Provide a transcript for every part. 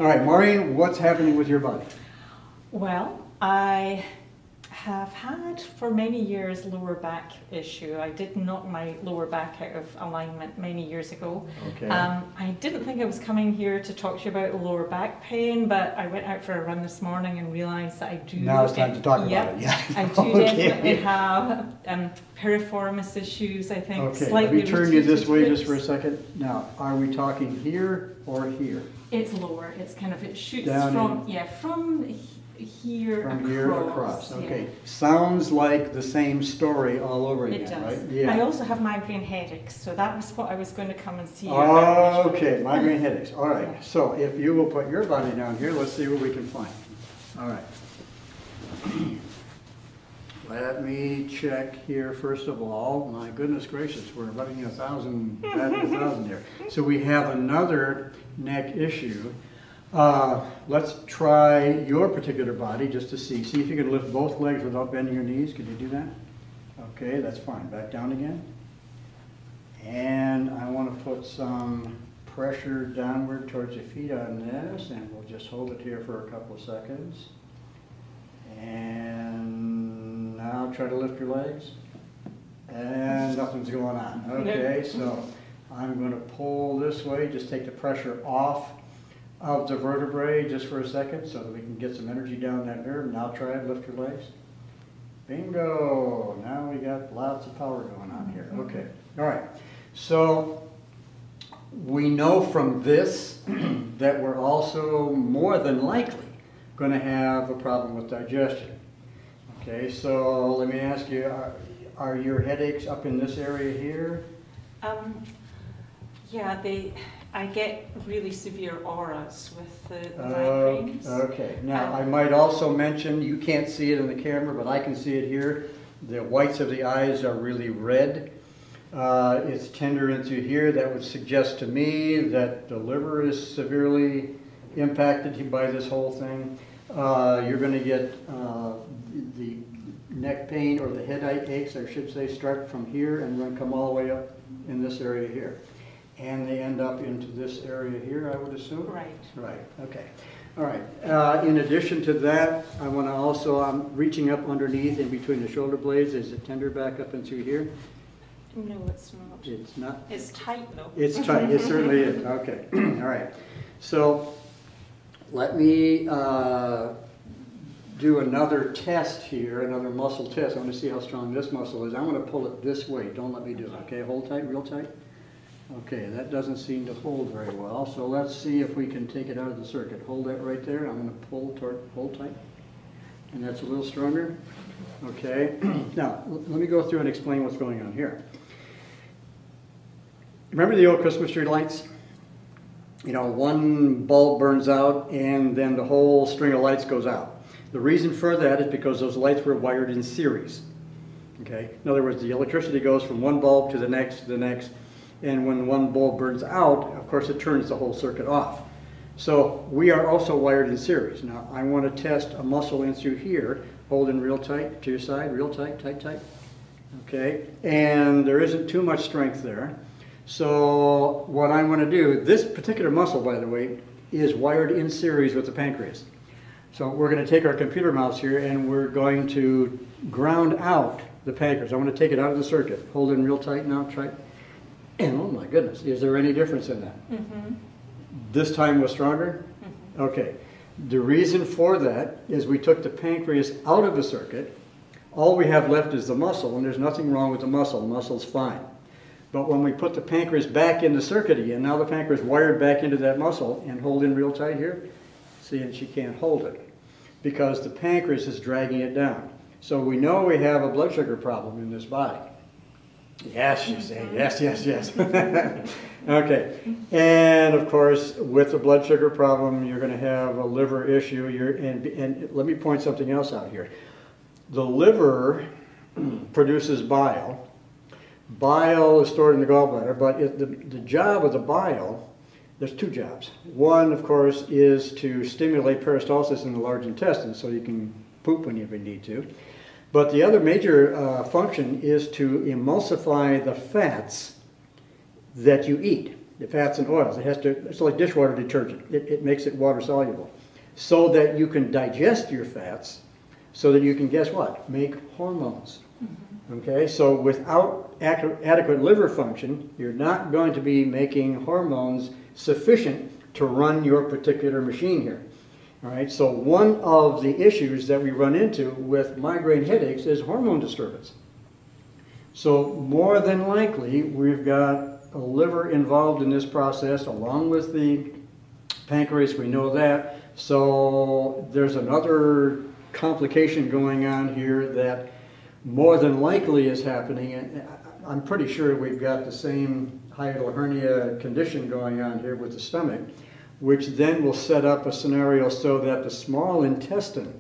All right, Maureen, what's happening with your body? Well, I have had for many years lower back issue. I did knock my lower back out of alignment many years ago. Okay. I didn't think I was coming here to talk to you about lower back pain, but I went out for a run this morning and realised that I do. Now it's time to talk about it. Yeah. I do definitely have piriformis issues, I think. Okay, Slightly let me turn you this way rotated just for a second. Now, are we talking here or here? It's lower. It's kind of, it shoots Down from here From across. here across, okay. Yeah. Sounds like the same story all over again, It does. right? Yeah. I also have migraine headaches, so that was what I was going to come and see you about. Oh, okay, migraine headaches. All right, so if you will put your body down here, let's see what we can find. All right. Let me check here first of all. My goodness gracious, we're running 1,000 here. So we have another neck issue. Let's try your particular body just to see. See if you can lift both legs without bending your knees. Could you do that? Okay, that's fine. Back down again. And I want to put some pressure downward towards your feet on this, and we'll just hold it here for a couple of seconds. And now try to lift your legs. And nothing's going on. Okay, so I'm going to pull this way, just take the pressure off of the vertebrae just for a second so that we can get some energy down that nerve. Now try it, lift your legs. Bingo! Now we got lots of power going on here. Okay, all right. So we know from this that we're also more than likely going to have a problem with digestion. Okay, so let me ask you, are your headaches up in this area here? Yeah, I get really severe auras with the migraines. Okay, now I might also mention, you can't see it in the camera, but I can see it here. The whites of the eyes are really red. It's tender into here. That would suggest to me that the liver is severely impacted by this whole thing. You're going to get the neck pain or the head aches, I should say, start from here and then come all the way up in this area here. And they end up into this area here, I would assume? Right. Right, okay. All right, in addition to that, I want to also, I'm reaching up underneath in between the shoulder blades. Is it tender back up into here? No, it's not. It's not? It's tight though. It's tight, it certainly is, okay. All right, so let me do another test here, another muscle test. I want to see how strong this muscle is. I'm going to pull it this way. Don't let me do it, okay? Hold tight, real tight. Okay, that doesn't seem to hold very well, so let's see if we can take it out of the circuit. Hold that right there. I'm going to pull toward, hold tight. And that's a little stronger. Okay, now let me go through and explain what's going on here. Remember the old Christmas tree lights? You know, one bulb burns out and then the whole string of lights goes out. The reason for that is because those lights were wired in series. Okay, in other words, the electricity goes from one bulb to the next, and when one bulb burns out, of course, it turns the whole circuit off. So we are also wired in series. Now, I want to test a muscle in through here. Hold in real tight to your side, real tight, tight, tight. Okay, and there isn't too much strength there. So what I'm going to do, this particular muscle, by the way, is wired in series with the pancreas. So we're going to take our computer mouse here and we're going to ground out the pancreas. I want to take it out of the circuit. Hold in real tight now, try. And oh my goodness, is there any difference in that? Mm-hmm. This time was stronger? Mm-hmm. Okay. The reason for that is we took the pancreas out of the circuit. All we have left is the muscle, and there's nothing wrong with the muscle. The muscle's fine. But when we put the pancreas back in the circuit again, now the pancreas wired back into that muscle, and hold in real tight here. See, and she can't hold it because the pancreas is dragging it down. So we know we have a blood sugar problem in this body. Yes, you say, yes, yes, yes. Okay, and of course, with the blood sugar problem, you're going to have a liver issue. And let me point something else out here. The liver produces bile. Bile is stored in the gallbladder, but the job of the bile, there's two jobs. One, of course, is to stimulate peristalsis in the large intestine so you can poop whenever you need to. But the other major function is to emulsify the fats that you eat. the fats and oils. It's like dishwater detergent. It makes it water soluble. So that you can digest your fats, so that you can, guess what, make hormones. Okay, so without adequate liver function, you're not going to be making hormones sufficient to run your particular machine here. All right, so one of the issues that we run into with migraine headaches is hormone disturbance. So more than likely, we've got a liver involved in this process along with the pancreas, we know that. So there's another complication going on here that more than likely is happening, and I'm pretty sure we've got the same hiatal hernia condition going on here with the stomach, which then will set up a scenario so that the small intestine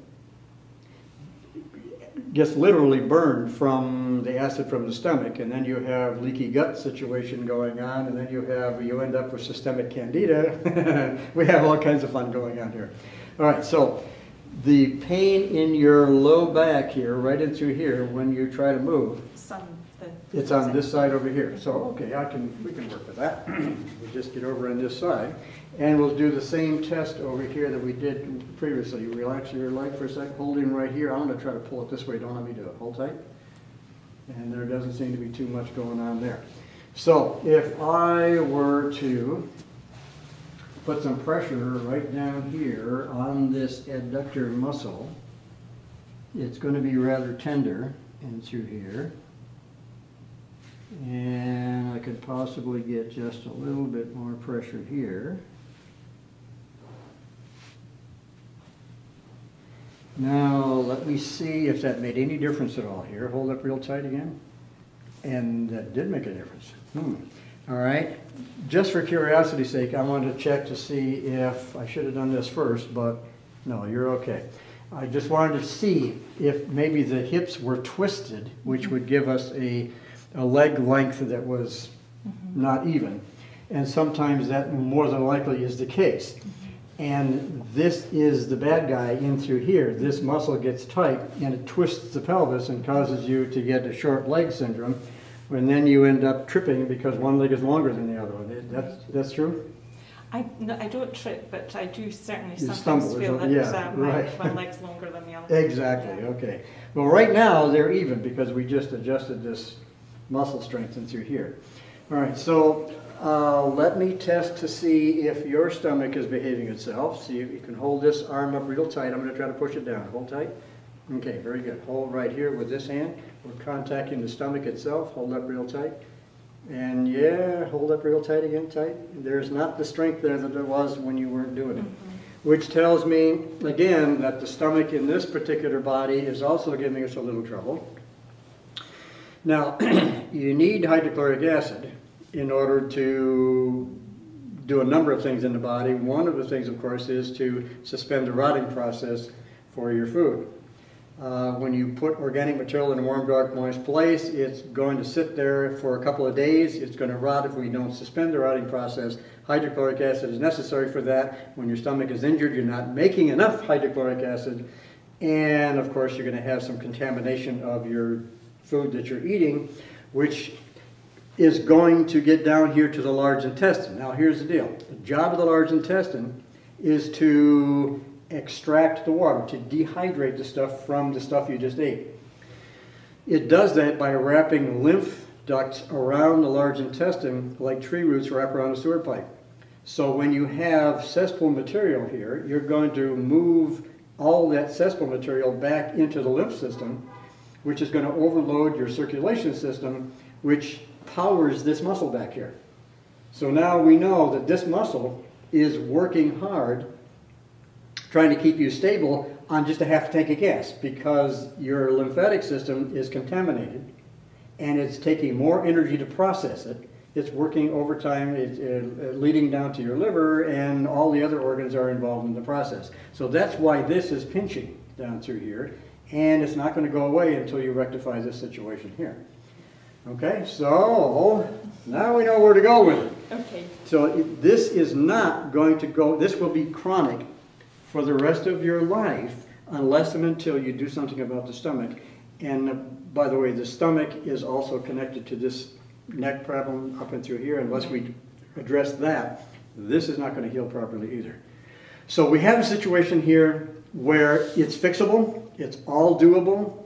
gets literally burned from the acid from the stomach, and then you have leaky gut situation going on, and then you end up with systemic candida. We have all kinds of fun going on here. All right, so the pain in your low back here, right into here, when you try to move, it's on this side over here. So okay, we can work with that. We'll just get over on this side, and we'll do the same test over here that we did previously. You relax your leg for a second, hold him right here. I'm going to try to pull it this way. Don't let me do it. Hold tight. And there doesn't seem to be too much going on there. So if I were to put some pressure right down here on this adductor muscle, it's going to be rather tender and through here. And I could possibly get just a little bit more pressure here. Now let me see if that made any difference at all here. Hold up real tight again. And that did make a difference. All right. Just for curiosity's sake, I wanted to check to see if I should have done this first, but no, you're okay. I just wanted to see if maybe the hips were twisted, which would give us a leg length that was not even. And sometimes that more than likely is the case. And this is the bad guy in through here. This muscle gets tight and it twists the pelvis and causes you to get a short leg syndrome, and then you end up tripping because one leg is longer than the other one. That's true? I don't trip, but I do certainly You sometimes stumble, feel that right. my leg's longer than the other. Exactly, okay. Well, right now they're even because we just adjusted this muscle strength in through here. All right, so let me test to see if your stomach is behaving itself. See if you can hold this arm up real tight. I'm going to try to push it down. Hold tight. Okay, very good. Hold right here with this hand. We're contacting the stomach itself. Hold up real tight. And yeah, hold up real tight again, tight. There's not the strength there that there was when you weren't doing it. Which tells me, again, that the stomach in this particular body is also giving us a little trouble. Now, you need hydrochloric acid in order to do a number of things in the body. One of the things, of course, is to suspend the rotting process for your food. When you put organic material in a warm, dark, moist place, it's going to sit there for a couple of days. It's going to rot if we don't suspend the rotting process. Hydrochloric acid is necessary for that. When your stomach is injured, you're not making enough hydrochloric acid. And, of course, you're going to have some contamination of your food that you're eating, which is going to get down here to the large intestine. Now, here's the deal. The job of the large intestine is to extract the water, to dehydrate the stuff from the stuff you just ate. It does that by wrapping lymph ducts around the large intestine like tree roots wrap around a sewer pipe. So when you have cesspool material here, you're going to move all that cesspool material back into the lymph system, which is going to overload your circulation system, which powers this muscle back here. So now we know that this muscle is working hard trying to keep you stable on just a half tank of gas because your lymphatic system is contaminated and it's taking more energy to process it. It's working overtime, it's leading down to your liver, and all the other organs are involved in the process. So that's why this is pinching down through here, and it's not going to go away until you rectify this situation here. Okay, so now we know where to go with it. Okay. So this is not going to go, this will be chronic for the rest of your life unless and until you do something about the stomach. And by the way, the stomach is also connected to this neck problem up and through here. Unless we address that, this is not going to heal properly either. So we have a situation here where it's fixable, it's all doable,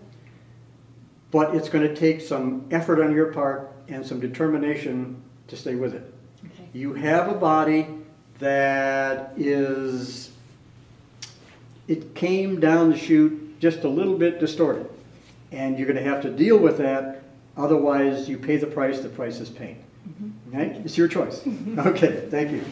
but it's going to take some effort on your part and some determination to stay with it. Okay. You have a body that is, it came down the chute just a little bit distorted. And you're going to have to deal with that, otherwise you pay the price is pain. Okay? It's your choice. Okay, thank you.